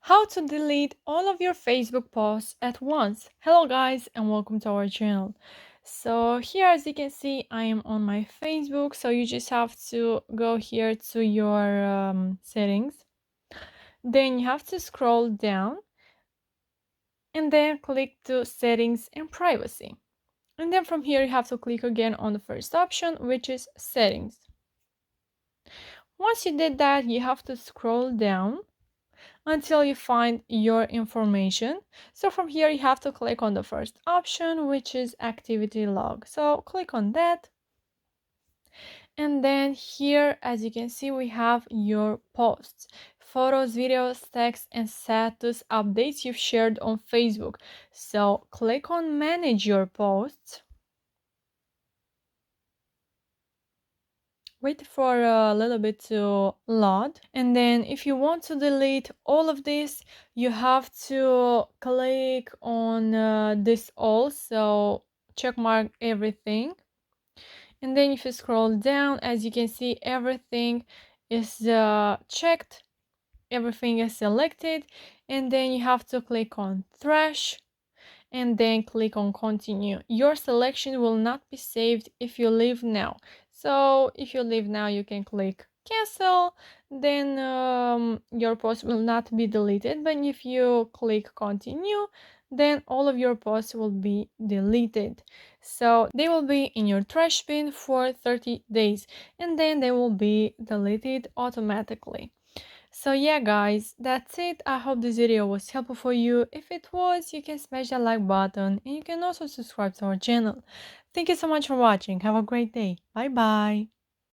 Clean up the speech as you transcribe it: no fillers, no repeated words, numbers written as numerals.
How to delete all of your Facebook posts at once. Hello guys and welcome to our channel. So here, as you can see, I am on my Facebook. So you just have to go here to your settings. Then you have to scroll down and then click to settings and privacy. And then from here you have to click again on the first option, which is settings. Once you did that, you have to scroll down until you find your information. So from here you have to click on the first option, which is activity log. So click on that. And then here, as you can see, we have your posts, photos, videos, text, and status updates you've shared on Facebook. So click on manage your posts. Wait for a little bit to load, and then if you want to delete all of this, you have to click on this all, so check mark everything. And then if you scroll down, as you can see, everything is checked, everything is selected, and then you have to click on trash and then click on continue. Your selection will not be saved if you leave now. So if you leave now, you can click cancel, then your post will not be deleted. But if you click continue, then all of your posts will be deleted. So they will be in your trash bin for 30 days and then they will be deleted automatically. So yeah guys, that's it. I hope this video was helpful for you. If it was, you can smash that like button and you can also subscribe to our channel. Thank you so much for watching. Have a great day. Bye bye.